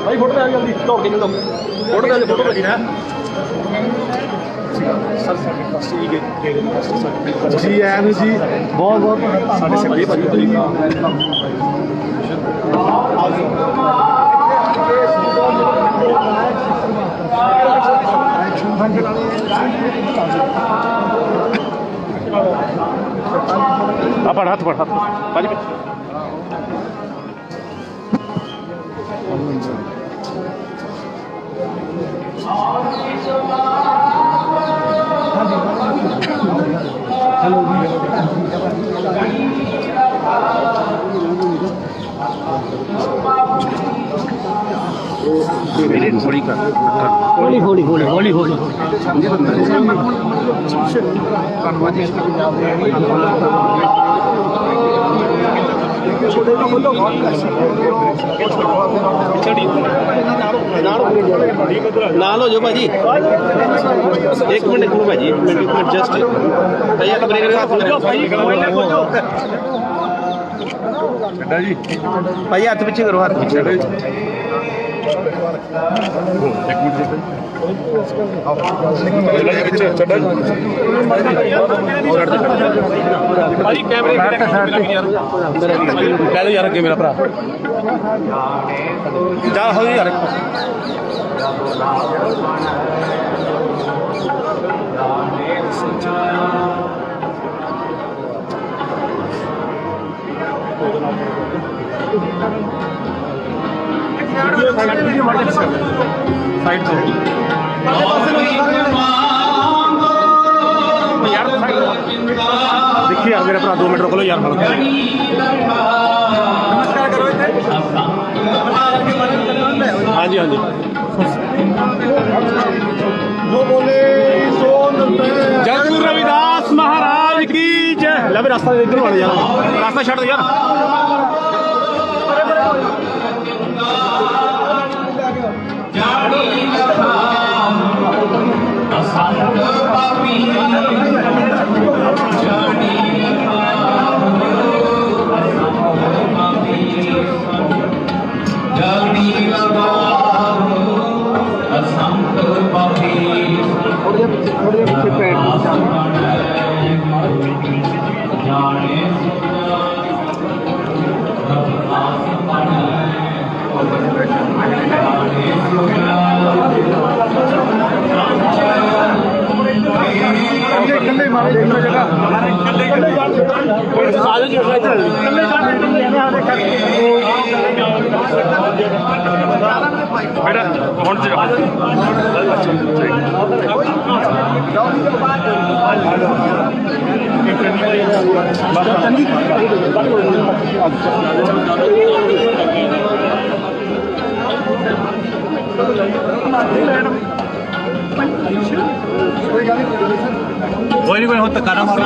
भाई फोटो आ जल्दी दौड़ के चलो फोटो लगी ना जी एन जी बहुत बहुत हाथ बढ़ होली होली होली होली होली नाल हो जाओ भाजी एक मिनट रुको भाजी एक मिनट जस्ट भैया ब्रेक जी भाई हाथ पीछे करो हाथ पीछे यार अगे मेरा भरा जा हो यार साइड से देखिए यार मेरे भरा 2 मिनट रोक लो यार हाँ जी हाँ जी जय गुरु रविदास महाराज की जय ला भी रास्ता इधर वाले यार रास्ता छड़ दो यार कोई नहीं होता कारा मारो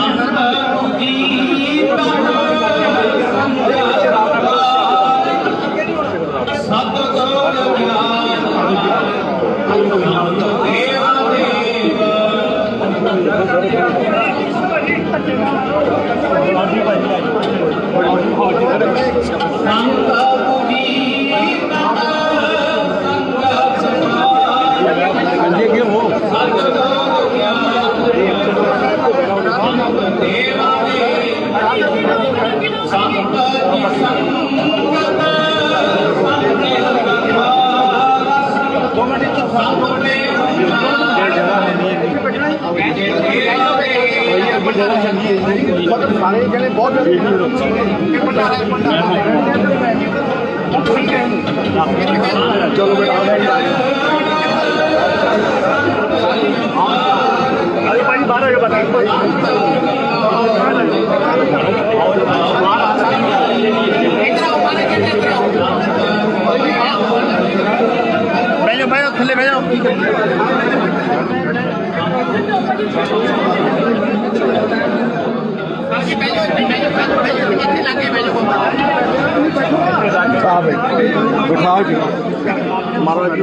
सारे जने बहुत चलो बेटा बारह बता थले भेजो बिठाओ जी महाराज जी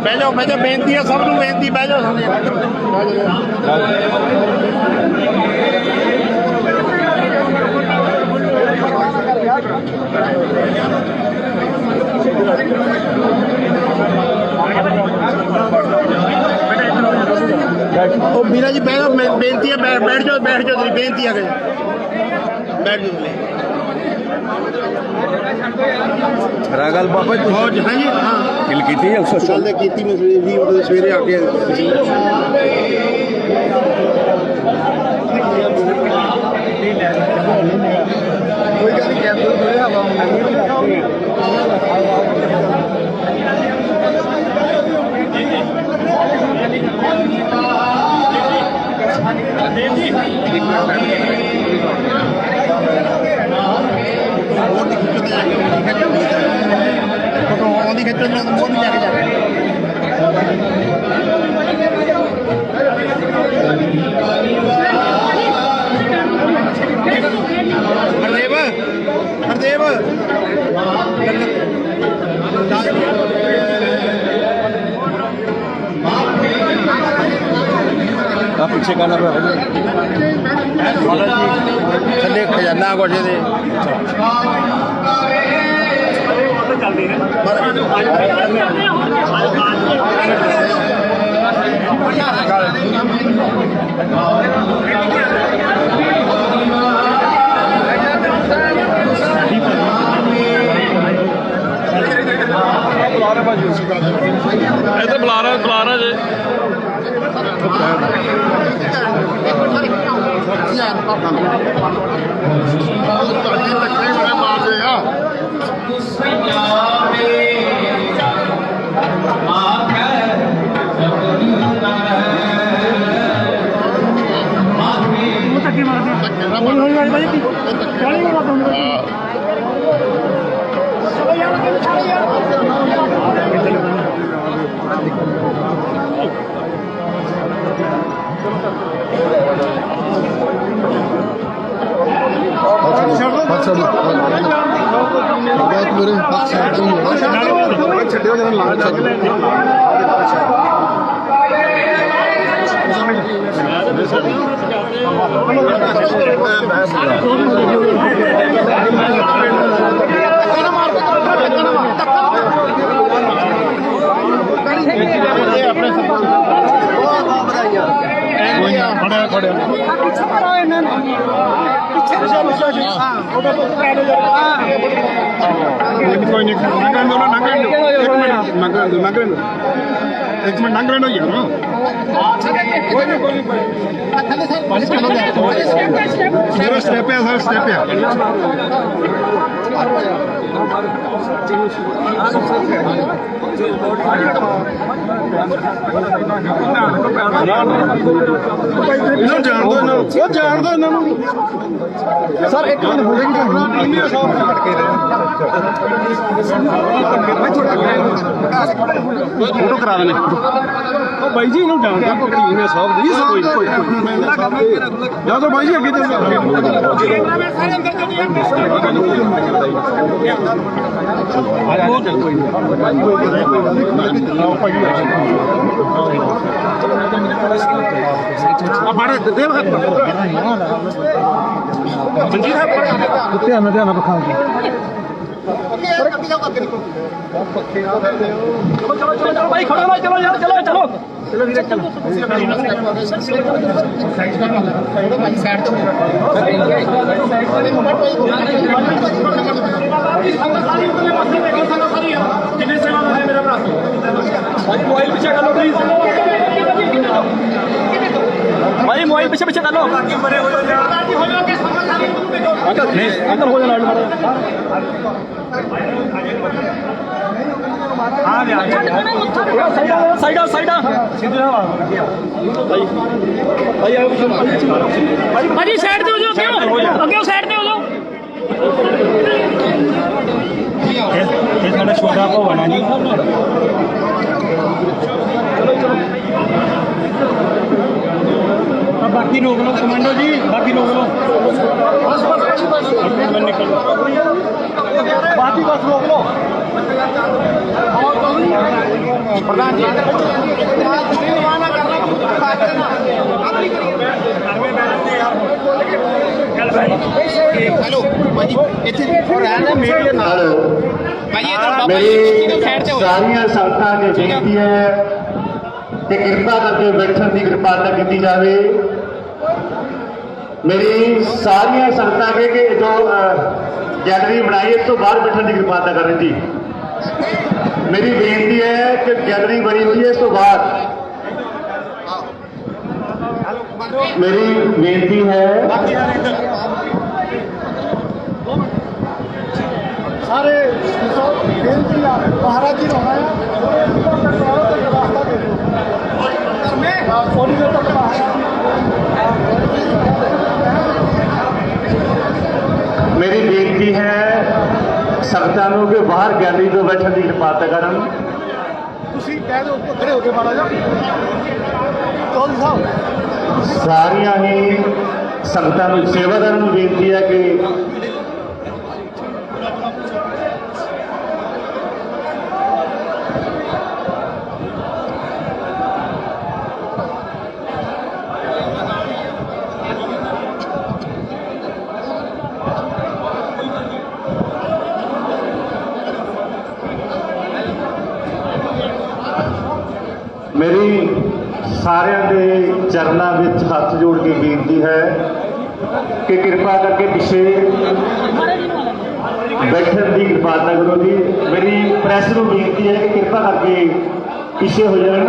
ਬਹਿ ਜਾਓ ਬੇਨਤੀ ਹੈ ਸਭ ਨੂੰ ਬੇਨਤੀ ਬਹਿ ਜਾਓ ਉਹ ਵੀਰਾ ਜੀ ਬਹਿ ਜਾਓ ਬੇਨਤੀ ਹੈ ਬੈਠ ਜਾਓ ਤੁਸੀਂ ਬੇਨਤੀ ਹੈ ਬੈਠ ਜਾਓ रागल बाबा हाँ जी हाँ गिल की थी गल की मैं सवेरे आके ਆਉਂਦੀ ਖੇਤਰ ਨੂੰ ਮੋਹ ਨਹੀਂ ਲੈ ਕੇ ਜਾਣਾ ਹਰਦੇਵ पीछे करना ਥੱਲੇ ਖਜ਼ਾਨਾ ਕੁਝ ਦੇ इधर बुला रहा जी ਛੱਡਿਓ ਜਦੋਂ ਲਾ एक मिनट नंग रहे यार स्टेप है सर स्टेप है सर एक मिनट हो जाएगी फोटो करा देने भाई जी इन्हों जानता टीम है सब दी कोई जा तो भाई जी अगे ध्यान रखा चलो भाई खड़ो ना चलो यार चलो चलो चलो धीरे चलो मोबाइल पीछे कर लो प्लीज भाई मोबाइल पीछे पीछे कर लो अंदर हो जाना साइड भाई साइड पे हो जाओ क्यों साइड पे हो जाओ ਹੋਣਾ ਜੀ। बाकी रोक लो कमांडो जी, बाकी रोक लो बाकी बस रोक लो प्रधान जी। हेलो भाजी मीडिया नाल भाजी इधर बाबा मेरी जी तो साइड से हो सारिया संगतां ने बेनती है कि कृपा करके बैठन की कृपालता की जाए। मेरी सारिया संगतां के कि जो गैलरी बनाई इस तो बाहर बैठन की कृपालता करें जी। मेरी बेनती है कि गैलरी बनी हुई है इस तो बाहर मेरी बेनती है सारे बेनती महाराज जी होना है रास्ता दे दो मेरी बेनती है संगतां नूं कि बाहर गैलरी तो बैठन की कृपालता करन। कह दो खड़े होके माड़ा जा चौधरी साहब सारिया ही संगतां नूं सेवादारां नूं बेनती है कि मेरी सारिਆਂ ਦੇ ਚਰਨਾਂ ਵਿੱਚ ਹੱਥ ਜੋੜ ਕੇ ਬੇਨਤੀ ਹੈ ਕਿ ਕਿਰਪਾ ਕਰਕੇ ਪਿੱਛੇ ਬੈਠਣ ਦੀ ਕਿਰਪਾਲਤਾ ਕਰੋ ਜੀ। ਮੇਰੀ ਪ੍ਰੈਸ ਨੂੰ ਬੇਨਤੀ ਹੈ ਕਿ ਕਿਰਪਾ ਕਰਕੇ ਪਿੱਛੇ ਹੋ ਜਾਣ।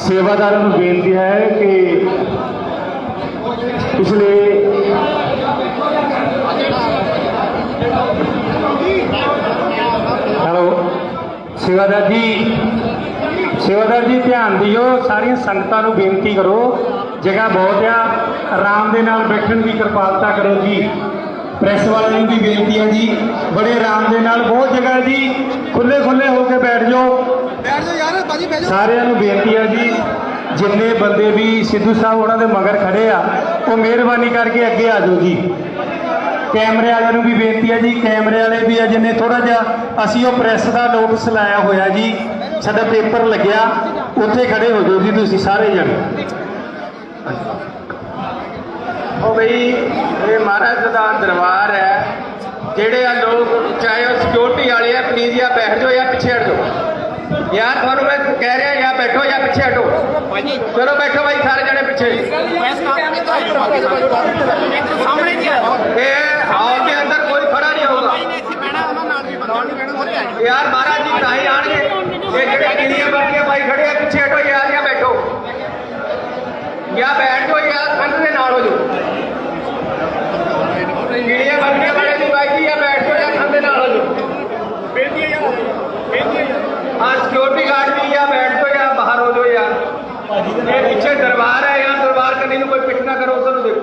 ਸੇਵਾਦਾਰਾਂ ਨੂੰ ਬੇਨਤੀ ਹੈ ਕਿ ਪਿਛਲੇ ਹੈਲੋ सेवादार जी ध्यान दियो। सारिया संगतां नूं बेनती करो, जगह बहुत आ, आराम दे नाल बैठण की कृपालता करो जी। प्रेस वाले भी बेनती है जी, बड़े आराम दे नाल बहुत जगह है जी, खुले खुले होके बैठ जाओ यार। सारिया नूं बेनती है जी, जिन्ने बंदे भी सिद्धू साहब उन्हां दे मगर खड़े आ वो मेहरबानी करके अगे आ जाओ जी। कैमरे वाले भी बेनती है जी, कैमरे वाले भी है जिन्हें थोड़ा जिहा असी वो प्रेस का नोटिस लाया होया जी, साडा पेपर लग्या उत्थे खड़े हो जाओ जी तुसीं सारे जने। ओ भाई ये महाराज का दरबार है, जेड़े आ लोग चाहे वो सिक्योरिटी वाले है प्लीज या बैठ जाओ या पीछे हट जाओ यार। थानू मैं कह रहा या बैठो या पीछे हटो। चलो बैठो भाई सारे जने पीछे। हॉल के अंदर कोई खड़ा नहीं होगा यार। महाराज जी कहीं आएंगे ये जेड़े गिलियां बैठिया भाई खड़े हैं पीछे हटो यार, या बैठो या बैठ जाओ या ठंड से नाल हो जाओ। गिलियां बैठिया वाले जी भाई जी या बैठ जाओ या ठंड से नाल हो जाओ। हाँ सिक्योरिटी गार्ड भी या बैठ जाओ या बाहर हो जाओ यार। ये पीछे दरबार है, यहाँ दरबार करने को कोई पिट ना करो। उधर देखो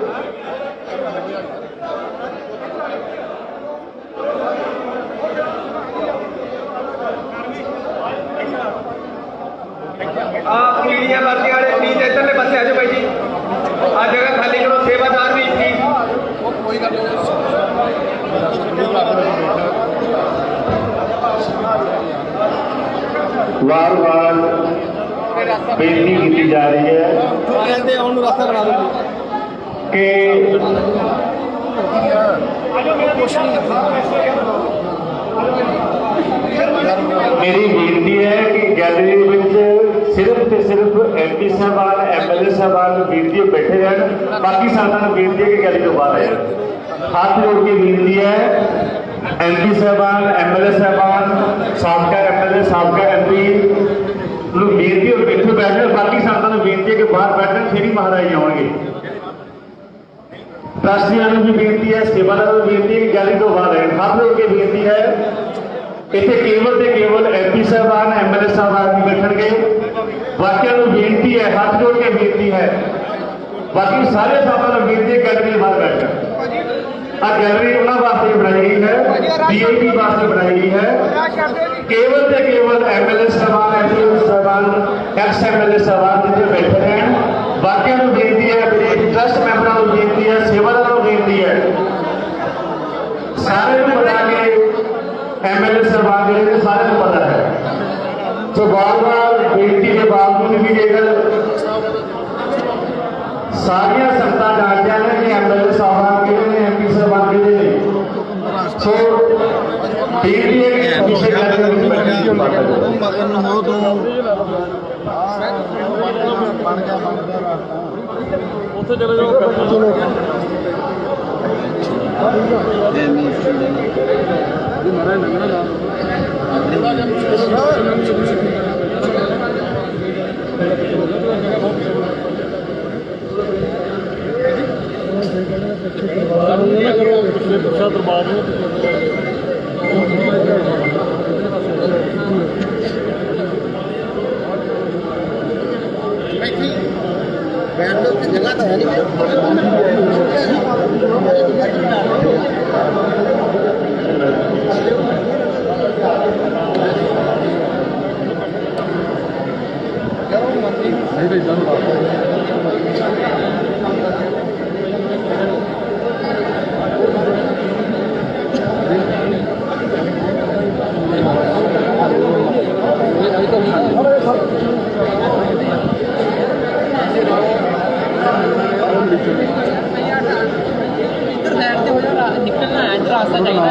आप मीडिया वर्दी वाले प्लीज इधरले पासे आ जाओ भाई जी, आ जगह खाली करो। सेवादार भी प्लीज वार वार बेनती की जा रही है कि मेरी बेनती है कि गैलरी में सिर्फ तो सिर्फ MP साहबान MLA साहबान बेनती बैठे रहन, बाकी सारा बेनती है कि गैलरी तो बाहर आए। हाथ जोड़ के बेनती है MP साहबान MLA साहबान साबका MLA साबका MP बेनती और बैठे बैठे, बाकी सारा बेनती है कि बाहर बैठे फिर ही महाराज आएंगे। ट्रस्टियां भी बेनती है, सेवादारों को बेनती है कि गैलरी तो बाहर आए। हाथ जोड़ के बेनती है इतने केवल से केवल MP साहबान MLA साहबान भी बैठे, बाकियों को बेनती है हाथ जोड़ के बेनती है, बाकी सारे साहबान को बेनती है गैलरी बाहर बैठ। आ गैलरी उन्होंने वास्ते बनाई गई है वीआईपी वास्ते बनाई गई है। केवल से केवल एमएलए साहबान, एमपी साहबान, एक्स एमएलए साहबान जिथे बैठे हैं, बाकियों को बेनती है, मेरी ट्रस्ट मैंबरों को बेनती है, सेवादारों को बेनती है, सारे को पता कि एमएलए साहबान जिहड़े सारे को पता है। तो बार बार बेनती के बावजूद भी जेकर सारिया संगतां जानदियां ने कि एमएलए साहबान किहड़े ने, एमपी साहबान किहड़े ने, सो बेनती है कि पिछे करके ਉੱਥੇ ਚਲੇ ਜਾਓ। जगह तो है नहीं निकलना है, रास्ता चाहिए।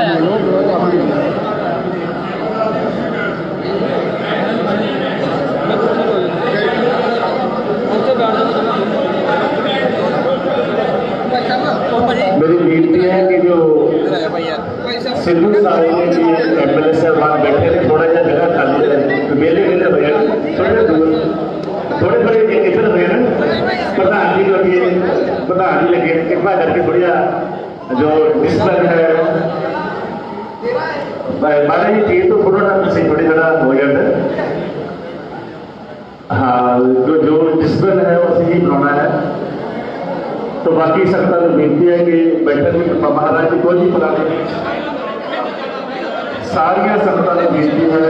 मेरी बेनती है कि जो सिद्धू सारे एमएलए साहबान बैठे थे, थोड़ा जहा जगह खाली है, मेले मेले हो जाए, थोड़े दूर थोड़े बड़े इधर हुए ना, प्रधान जी लगे, प्रधान जी लगे, कृपा करके बढ़िया जो डिस्प्ले है महाराज जी चीज तो थोड़ा ना से थोड़ी जरा हो जाता। हाँ, जो डिस्प्ले है उसे ही बनाना है। तो बाकी संगत को बेनती है कि बैठक में महाराज जी कोई भी बुलाने सारिया संगत को बेनती है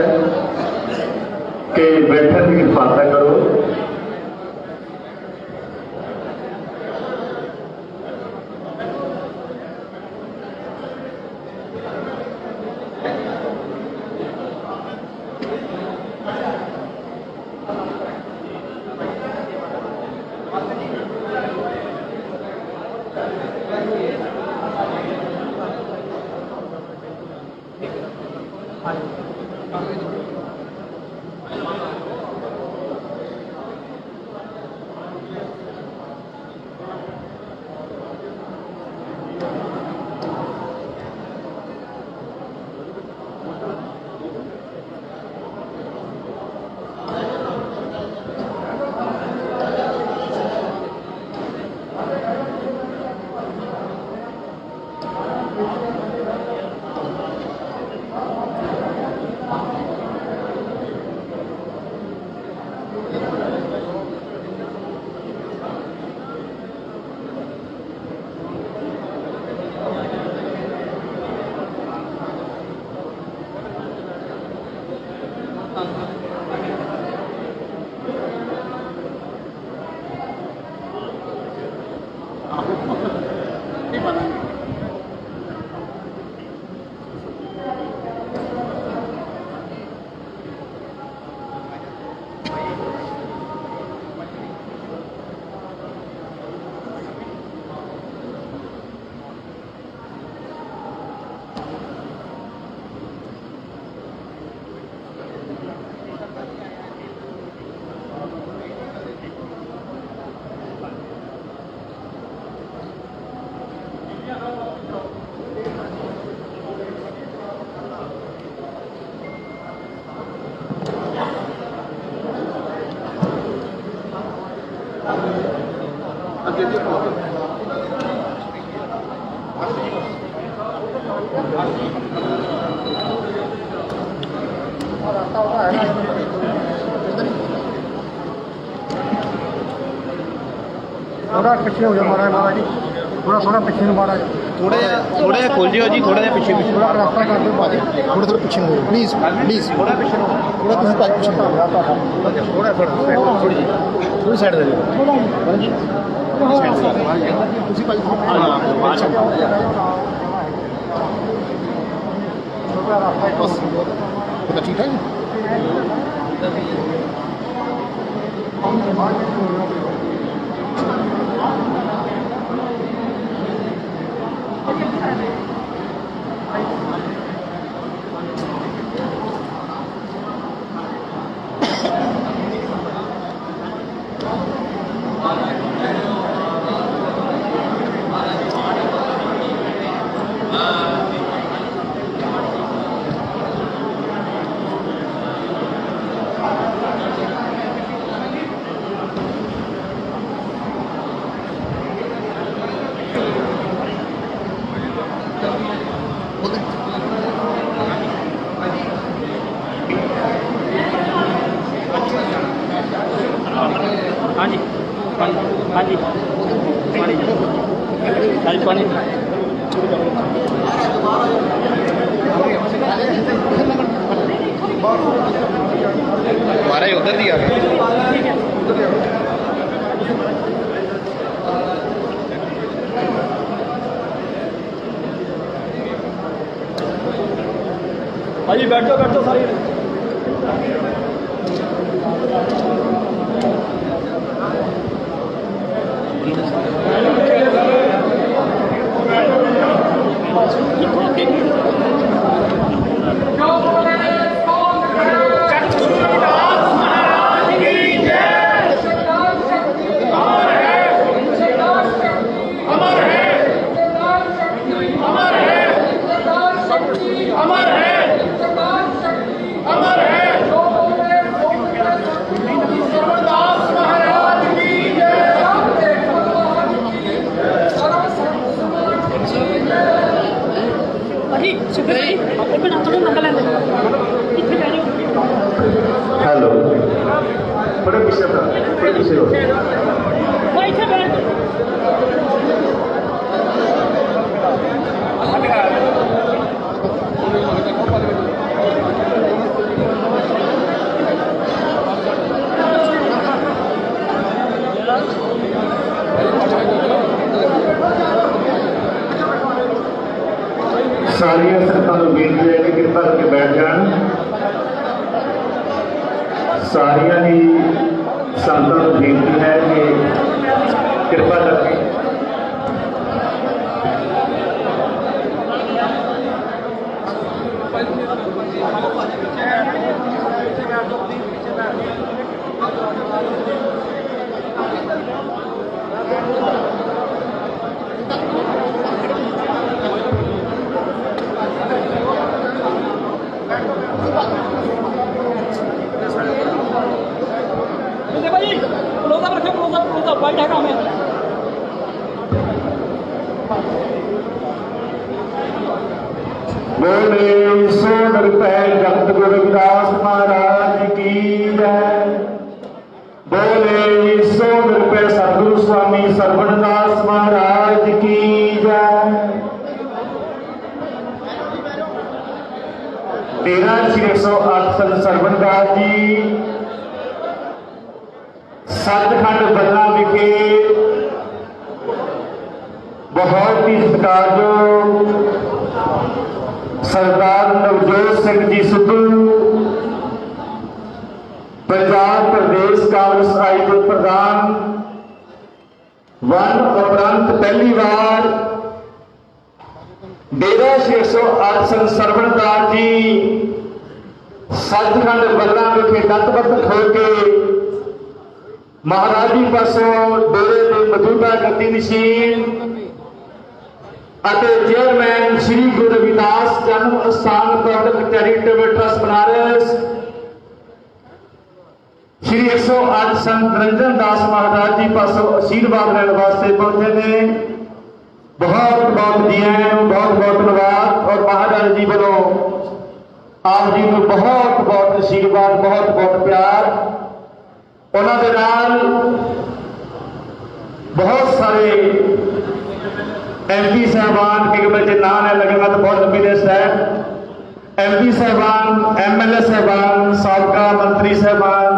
कि बैठक की कृपालता करो। थोड़ा इकट्ठे हो जाओ महाराज जी। ਥੋੜਾ ਪਿੱਛੇ ਨੂੰ ਮਾੜਾ ਥੋੜਾ ਜਿਹਾ ਖੁੱਲ ਜਿਓ ਜੀ, ਥੋੜਾ ਜਿਹਾ ਪਿੱਛੇ ਥੋੜਾ ਰਸਤਾ ਕਰ ਦਿਓ ਭਾਜੀ ਥੋੜਾ ਪਿੱਛੇ ਨੂੰ ਪਲੀਜ਼ ਪਲੀਜ਼ ਥੋੜਾ ਪਿੱਛੇ ਨੂੰ ਥੋੜਾ ਤੁਸੀਂ ਭਾਜੀ ਪਿੱਛੇ ਨੂੰ ਥੋੜੀ ਸਾਈਡ ਦੇ ਦਿਓ ਹਾਂਜੀ ਤੁਸੀਂ ਭਾਜੀ ਬਸ ਪਤਾ ਠੀਕ ਹੈ ਹਾਂਜੀ ਹਾਂਜੀ ਪਾਣੀ हमारे उधर दिया भाई बैठो बैठो सारी हेलो बड़े पीछे हो सारिया संगतां नूं बेनती है कि कृपा करके बैठ जान सारिया ही संगतां नूं बेनती है कि कृपा करके बोले सो नरपै जगत गुरु रविदास महाराज की जय। बोले सो नरपै सतगुरु स्वामी सरवणदास महाराज की जय। डेरा श्री 108 संत सरवणदास जी सचखंड बल्ला विखे बहुत ही सत्कारयोग सरदार नवजोत सिंह जी सिद्धू पंजाब प्रदेश कांग्रेस आयुक्त प्रधान वन उपरंत पहली बार डेरा 108 संत सरवणदास जी सचखंड बल्ला विखे दत्तबद्ध हो के महाराज जी पासों डेरे के मौजूदा गद्दी नशीन चेयरमैन श्री गुरु रविदास जन्म स्थान public charitable trust Banaras Shri 108 संत निरंजन दास महाराज जी पासों आशीर्वाद लेने वास्ते पहुंचे ने। बहुत बहुत जी आयन बहुत बहुत धन्यवाद और महाराज जी वालों आप जी को बहुत बहुत आशीर्वाद बहुत बहुत प्यार। उन्होंने बहुत सारे MP साहबान के बच्चे नाम है लगेगा तो बहुत लंबी लिस्ट है। MP साहबान, MLA साहबान, साबका मंत्री साहबान,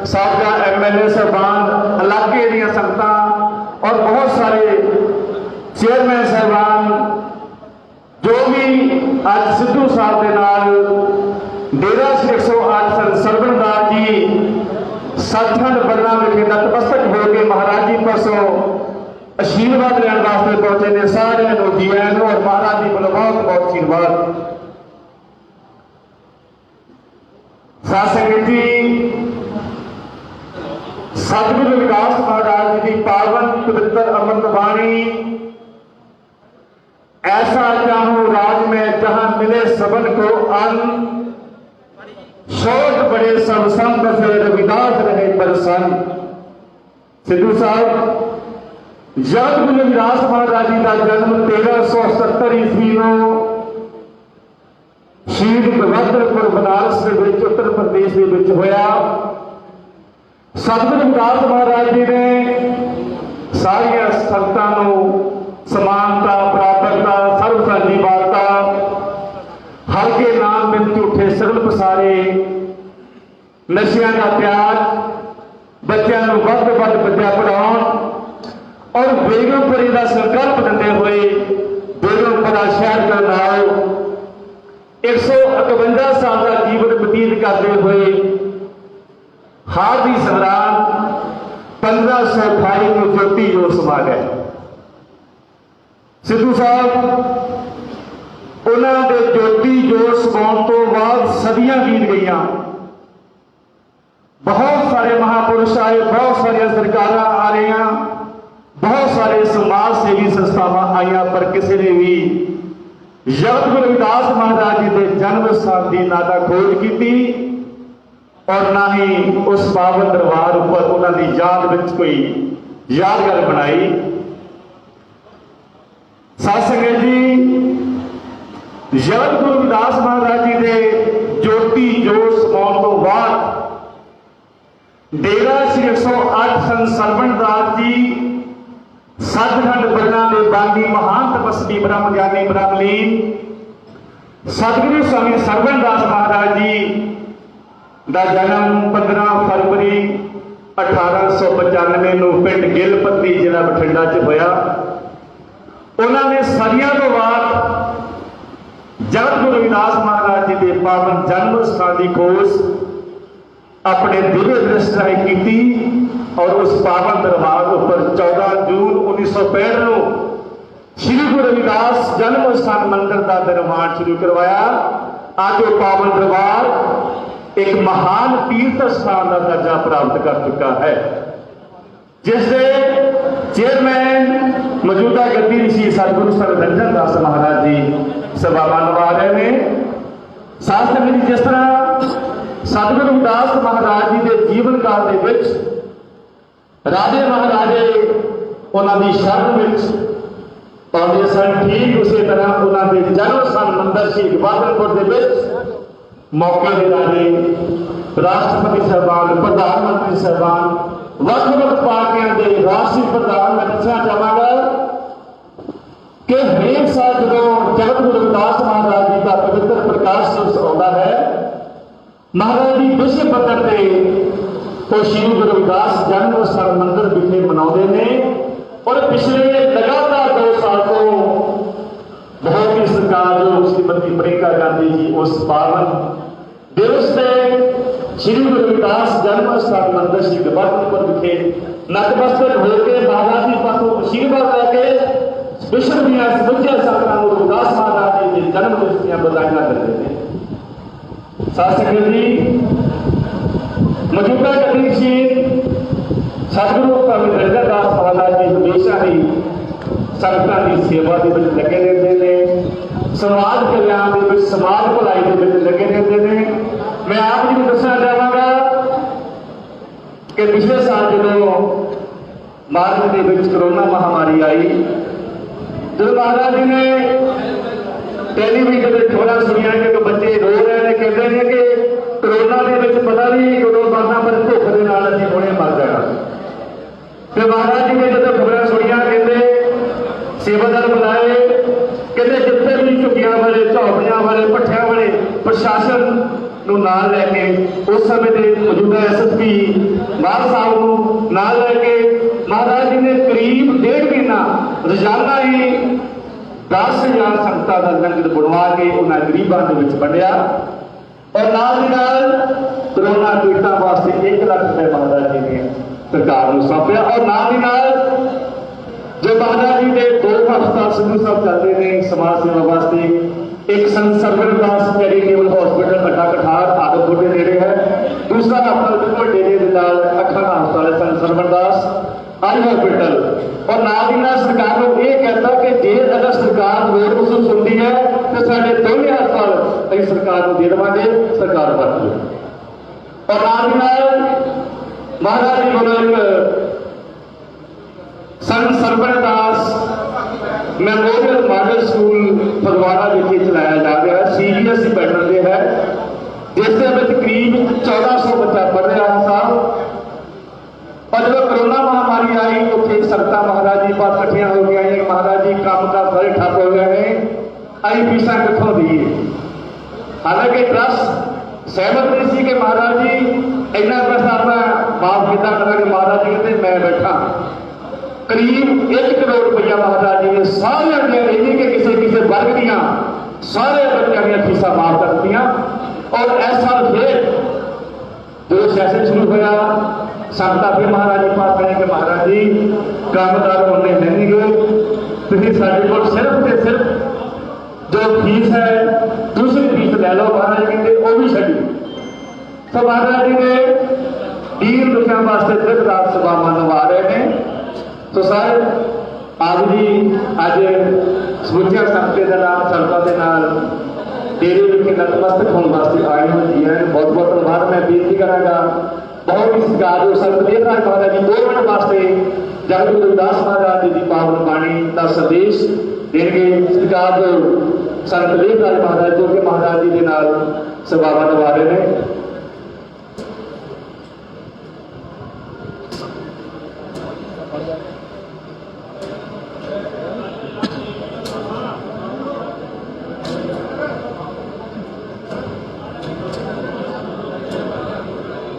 साबका MLA साहबान, इलाके दी संगत और बहुत सारे चेयरमैन साहबान जो भी आज सिद्धू साहब के नाल डेरा श्री 108 संत सरवणदास जी सचखंड बरना विखे नतमस्तक होकर महाराज जी पासों आशीर्वाद लैन वास्ते पहुंचे ने सारे जी आए और महाराज जी को बहुत बहुत आशीर्वाद। साध संगत जी, सतगुरु रविदास महाराज जी की पावन पवित्र अमृत बाणी, ऐसा चाहूं राज में जहां मिले सबन को अन्न, शोक बड़े सब संत से रविदास रहे प्रसन्न। सिद्धू साहब, जब गुरु रविदास महाराज जी का जन्म 1370 ईस्वी में ਸ਼ਹੀਦ ਬਹਾਦਰਪੁਰ ਬਨਾਰਸ ਦੇ ਵਿੱਚ ਉੱਤਰ ਪ੍ਰਦੇਸ਼ ਦੇ ਵਿੱਚ ਹੋਇਆ। ਸਤਿਗੁਰੂ ਰਵਿਦਾਸ ਮਹਾਰਾਜ ਜੀ ਨੇ ਸਾਰੀਆਂ ਸੰਗਤਾਂ ਨੂੰ ਸਮਾਨਤਾ, ਬਰਾਬਰਤਾ, ਸਰਬ ਸਾਂਝੀ ਵਾਰਤਾ, ਹਰ ਕੇ ਨਾਮ ਬਿਨ ਝੂਠੇ ਸਗਲ ਪਸਾਰੇ, ਨਸ਼ਿਆਂ ਦਾ ਤਿਆਗ, ਬੱਚਿਆਂ ਨੂੰ ਵੱਧ ਤੋਂ ਵੱਧ ਵਿਦਿਆ ਪੜ੍ਹਾਉਣ ਔਰ ਬੇਗਮਪੁਰੀ ਦਾ ਸੰਕਲਪ ਦਿੰਦੇ ਹੋਏ ਬੇਗਮਪੁਰਾ ਸ਼ਹਿਰ ਦਾ ਨਾਮ 151 साल का जीवन बतीत करते हुए हार दी संग्राम 1528 को ज्योति जोत समा गए। सिद्धू साहब उन्होंने ज्योति जोत समाने तो बाद सदियां बीत गई, बहुत सारे महापुरुष आए, बहुत सारिया सरकार आ रही, बहुत सारे समाज सेवी संस्थावां आईयां, पर किसी ने भी जगत गुरु रविदास महाराज जी के जन्म स्थान की ना तो खोज की और ना ही उस पावन दरबार उपर उन्होंने याद में कोई यादगार बनाई। साध संगत जी, जगत गुरु रविदास महाराज जी के ज्योति जोत समाने तो बाद डेरा श्री 108 संत सरवणदास जी सचखंड बरना के बागी महान तपस्वी ब्रह्म ज्ञानी ब्रह्मलीन सतगुरु स्वामी सरवणदास महाराज जी का जन्म 15 फरवरी 1895 को पिंड गिलपत्ती जिला बठिंडा च होया। उन्होंने सदियों तो बाद जगत गुरु रविदास महाराज जी के पावन जन्म स्थान की खोज अपने दिव्य दृष्टि राही की और उस पावन दरबार पर 14 जून 1965 को श्री गुरु रविदास जन्म स्थान मंदिर का निर्माण शुरू करवाया। आज वो पावन दरबार एक महान तीर्थ स्थान का दर्जा प्राप्त कर चुका है, जिससे चेयरमैन मौजूदा गद्दी ऋषि सतगुरु सररंजन दास महाराज जी सभावां निभा रहे हैं। शास्त्र में जिस तरह सतगुरु रविदास महाराज जी के जीवन काल के राजे महाराजे उन्होंने शरण में पाते सन, ठीक उसी तरह उन्होंने जन्म स्थान मंदिर शहीद बहादुरपुर के मौके के राजे, राष्ट्रपति साहबान, प्रधानमंत्री साहबान, वक्-वक् पार्टियों के राष्ट्रीय प्रधान मैं दसना चाहूँगा कि हरेक साल जो जगत गुरु रविदास महाराज जी का पवित्र प्रकाश दिवस आता है, महाराज जी विश्व पद्धर से तो श्री गुरु रविदास जन्म स्थान मंदिर विखे मनाते हैं और पिछले लगातार 2 साल को बहुत ही सरकार जो श्रीमती प्रियंका गांधी जी उस पावन दिवस से श्री गुरु रविदास जन्म स्थान मंदिर श्री बहादुरपुर विखे नतमस्तक होकर महाराज जी पासों आशीर्वाद लेके विश्व दिया समूचा संगतां को रविदास महाराज जी के जन्म दिवस की बधाइयां करते हैं। साध संगत जी, मौजूदा गद्दी ऋषि सतगुरु स्वामी रंजनदास महाराज जी हमेशा ही संगतां की सेवा के लगे रहते हैं, समाज कल्याण के समाज भलाई के लगे रहते हैं। मैं आप जी को दसना चाहूँगा कि पिछले साल जो मार्च के कोरोना महामारी आई, जब महाराज जी ने टेलीविजन पर खबरें सुनिया कि बच्चे रो रहे हैं, कहते हैं कि कोरोना के पता नहीं कदों मरना, पर भुख के नाल असीं हुणे मर जाना। तो महाराज जी ने जो खबरें सुनिया कहते ਸੇਵਾਦਾਰ ਬੁਲਾਏ, ਕਹਿੰਦੇ ਜਿੱਥੇ ਵੀ ਝੁੱਗੀਆਂ ਵਾਲੇ, ਝੌਂਪੜੀਆਂ ਵਾਲੇ, ਭੱਠਿਆਂ ਵਾਲੇ ਪ੍ਰਸ਼ਾਸਨ ਨੂੰ ਨਾਲ ਲੈ ਕੇ, ਉਸ ਸਮੇਂ ਦੇ ਮੌਜੂਦਾ ਐਸਐਸਪੀ ਮਾਨ ਸਾਹਿਬ ਨੂੰ ਨਾਲ ਲੈ ਕੇ ਮਹਾਰਾਜ ਜੀ ਨੇ ਕਰੀਬ 1.5 ਮਹੀਨਾ ਰੋਜ਼ਾਨਾ ਹੀ 10,000 ਸੰਗਤਾਂ ਦਾ ਲੰਗਰ ਬਣਵਾ ਕੇ ਉਹਨਾਂ ਗਰੀਬਾਂ ਦੇ ਵਿੱਚ ਵੰਡਿਆ। ਔਰ ਨਾਲ ਦੀ ਨਾਲ ਕਰੋਨਾ ਪੀੜਤਾਂ ਵਾਸਤੇ 1 ਲੱਖ ਰੁਪਏ ਮਹਾਰਾਜ ਜੀ ਨੇ ਸਰਕਾਰ ਨੂੰ ਸੌਂਪਿਆ। ਔਰ ਨਾਲ ਦੀ ਨਾਲ ਜੋ ਮਹਾਰਾਜ ਜੀ ਦੇ 2 ਹਸਪਤਾਲ ਸਿੱਧੂ ਸਾਹਿਬ ਚੱਲਦੇ ਨੇ ਸਮਾਜ ਸੇਵਾ ਵਾਸਤੇ, ਇੱਕ ਸੰਤ ਸਰਵਨਦਾਸ ਚੈਰੀਟੇਬਲ ਹਸਪੀਟਲ ਅੱਡਾ ਕਠਾਰ ਆਦਮਪੁਰ ਦੇ ਨੇੜੇ ਹੈ, ਦੂਸਰਾ ਆਪਣਾ ਬਿਲਕੁਲ ਡੇਰੇ ਦੇ ਨਾਲ ਅੱਖਾਂ ਦਾ ਹਸਪਤਾਲ ਹੈ ਸੰਤ ਸਰਵਨਦਾਸ ਆਈ ਹਸਪੀਟਲ। ਔਰ ਨਾਲ ਦੀ ਨਾਲ ਸਰਕਾਰ ਨੂੰ ਇਹ ਕਹਿੰਦਾ ਕਿ ਜੇ ਅਗਰ ਸਰਕਾਰ ਲੋੜ ਉਸ ਨੂੰ ਸੁਣਦੀ ਹੈ ਤੇ ਸਾਡੇ ਦੋਵੇਂ ਹਸਪਤਾਲ ਅਸੀਂ ਸਰਕਾਰ ਨੂੰ ਦੇ ਦੇਵਾਂਗੇ, ਸਰਕਾਰ ਵਰਤ ਲਓ। ਔਰ ਨਾਲ ਦੀ ਨਾਲ ਮਹਾਰਾਜ ਜੀ ਕੋਲੋਂ ਇੱਕ ਸੰਤ ਸਰਵਨਦਾਸ ਮੈਮੋਰੀਅਲ ਮਾਡਲ ਸਕੂਲ ਫਗਵਾੜਾ ਵਿਖੇ ਚਲਾਇਆ ਜਾ ਰਿਹਾ ਹੈ, CBSE ਪੈਟਰਨ ਦੇ ਹੈ, ਜਿਸ ਦੇ ਵਿੱਚ ਕਰੀਬ 1400 ਬੱਚਾ ਪੜ੍ਹ ਰਿਹਾ ਹੈ ਸਾਹਿਬ। और जब कोरोना महामारी आई तो फिर संगतां महाराज जी पास इकट्ठियां हो गई, महाराज जी काम का सारे ठप हो गए हैं, अभी फीसा कितों दीए। हालांकि ट्रस्ट सहमत नहीं सी कि महाराज जी इन्ना पैसा मैं माफ किया करा कि महाराज जी कहते मैं बैठा करीब 1 करोड़ रुपया महाराज जी ने सारे नहीं कि किसी किसी वर्ग दियां सारे बच्चों दी फीसा माफ कर दियां। और इस साल फिर जो सैशन शुरू होया संगतां फिर महाराज जी पास कहें कि महाराज जी कामदार होने नहीं गए, तुसीं साडे कोल सिर्फ ते सिर्फ जो फीस है दूसरी फीस ले लो। महाराज जी कहते वो भी छड्डी। तो महाराज जी ने दीन दुखियां वास्ते दिन रात सभावां निभा रहे हैं। तो सर आप जी अज समूचा संगते के नाल संगतां दे नाल डेरे विखे नतमस्तक होने वास्ते आए हो जी हैं, बहुत बहुत धन्यवाद। मैं बेनती करांगा बहुत ही सत्कार जो संत देवराज महाराज जी 2 मिनट वास्ते जगत गुरु दास महाराज जी की पावन बाणी का संदेश देंगे। सत्कार जो संत देवराज महाराज जो कि महाराज जी के नाल सभावां निभा रहे हैं।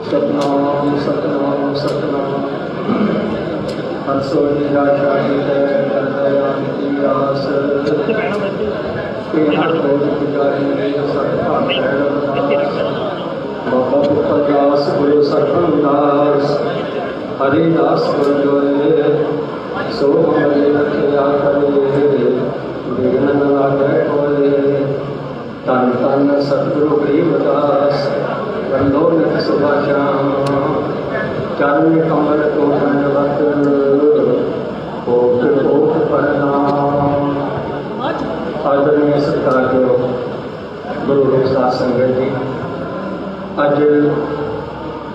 सतनाम सतनाम सतनाम हंसो निराशाई है करदयानिति आस के हर कोट पुजारी मेरे सतनाम बाबा पुत्रदास गुरु सरपंदास हरिदास गुरु जोरे सो मंगले रखिया करे विघ्न न लागे कोई तन तन सतगुरु गरीबदास वंदो नित सुबह श्याम चरण कमल तो दंडवत कोट कोट प्रणाम। आदरणीय सत्कारजो गुरु रूपदास संगत जी, अज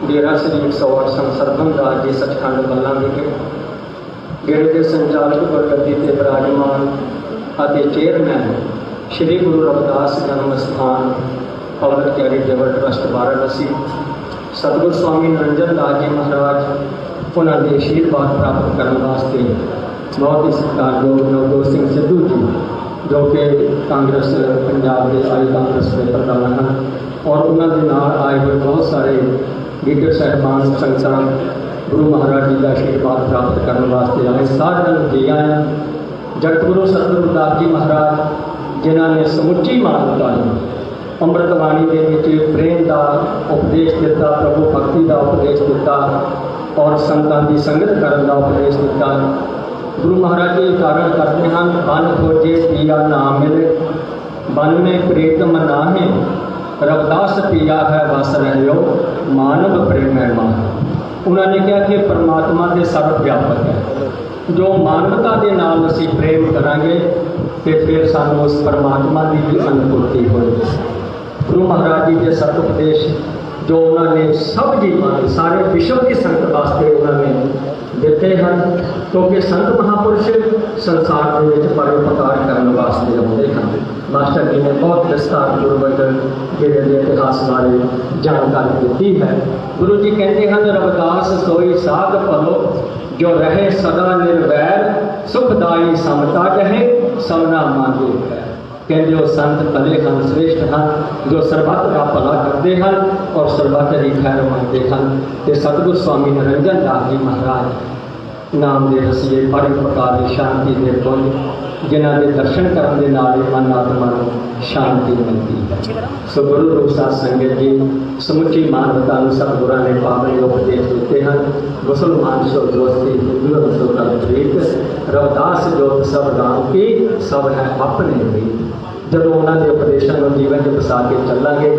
डेरा श्री 108 संत सरबंदास जी सचखंड बल्ला विखे डेरे के संचालक गुरगद्दी ते विराजमान ਅਤੇ चेयरमैन श्री गुरु रविदास जन्म स्थान पब्लिक चैरिटेबल ट्रस्ट वाराणसी सतगुरु स्वामी निरंजन दास जी महाराज उन्होंने आशीर्वाद प्राप्त करने वास्ते बहुत ही सत्कारयोग नवजोत सिंह सिद्धू जी जो कि कांग्रेस पंजाब के आई कांग्रेस के प्रधान हैं और उन्होंने नाल आए हुए बहुत सारे लीडर साहबान संगतां गुरु महाराज जी का आशीर्वाद प्राप्त करने वास्ते आए। सारे जी आए जगतगुरु सतगुरु दास जी महाराज जिन्होंने समुची मानवता अमृतवाणी के प्रेम का उपदेश दिता, प्रभु भक्ति का उपदेश दिता और संतां की संगत करने का उपदेश दिता। गुरु महाराज जी कारण करते हैं बन खोजे पिया ना मिले, बन में प्रीतम ना है, रविदास पिया है बस रहो मानव प्रेम है मान। उन्होंने कहा कि परमात्मा के सर्व व्यापक है, जो मानवता के नाल असी प्रेम करांगे तो फिर सानू उस परमात्मा की भी अनुभूति होगी। गुरु महाराज जी के सत उपदेश जो उन्होंने सब जीवन सारे विश्व की संगत वास्ते उन्होंने दिते हैं, क्योंकि संत महापुरुष संसार के परोपकार करने वास्ते आते हैं। ਮਾਸਟਰ ਜੀ ਨੇ ਬਹੁਤ ਵਿਸਤਾਰਪੂਰਵਕ ਜਿਹੜੇ ਦੇ ਇਤਿਹਾਸ ਬਾਰੇ ਜਾਣਕਾਰੀ ਦਿੱਤੀ ਹੈ। ਗੁਰੂ ਜੀ ਕਹਿੰਦੇ ਹਨ, ਰਵਿਦਾਸ ਸੋਈ ਸਾਧ ਭਲੋ ਜੋ ਰਹੇ ਸਦਾ ਨਿਰਵੈਰ, ਸੁਖਦਾਈ ਸਮਤਾ ਕਹੇ ਸਭਨਾ ਮੰਗੇ ਹੈ। ਕਹਿੰਦੇ ਉਹ ਸੰਤ ਭਲੇ ਹਨ, ਸ੍ਰੇਸ਼ਟ ਹਨ, ਜੋ ਸਰਬੱਤ ਦਾ ਭਲਾ ਕਰਦੇ ਹਨ ਔਰ ਸਰਬੱਤ ਦੀ ਖੈਰ ਮੰਗਦੇ ਹਨ। ਤੇ ਸਤਿਗੁਰ ਸਵਾਮੀ ਨਿਰੰਜਨ ਦਾਸ ਜੀ ਮਹਾਰਾਜ ਨਾਮ ਦੇ ਰਸੀਏ ਬੜੀ ਪ੍ਰਕਾਰ ਦੀ ਸ਼ਾਂਤੀ ਦੇ ਪੁੰਜ, ਜਿਨ੍ਹਾਂ ਦੇ ਦਰਸ਼ਨ ਕਰਨ ਦੇ ਨਾਲ ਹੀ ਮਨ ਆਤਮਾ ਨੂੰ ਸ਼ਾਂਤੀ ਮਿਲਦੀ ਹੈ। ਸੋ ਗੁਰੂ ਰੂਪ ਸਾਧ ਸੰਗਤ ਜੀ, ਸਮੁੱਚੀ ਮਾਨਵਤਾ ਨੂੰ ਸਤਿਗੁਰਾਂ ਨੇ ਪਾਵਨ ਉਪਦੇਸ਼ ਦਿੱਤੇ ਹਨ। ਮੁਸਲਮਾਨ ਸੋ ਦੋਸਤੀ, ਹਿੰਦੂ ਸੋ ਤਲਪ੍ਰੀਤ, ਰਵਿਦਾਸ ਜੋਤ ਸਭ ਰਾਮ ਕੀ, ਸਭ ਹੈ ਆਪਣੇ ਵੀ। ਜਦੋਂ ਉਹਨਾਂ ਦੇ ਉਪਦੇਸ਼ਾਂ ਨੂੰ ਜੀਵਨ 'ਚ ਵਸਾ ਕੇ ਚੱਲਾਂਗੇ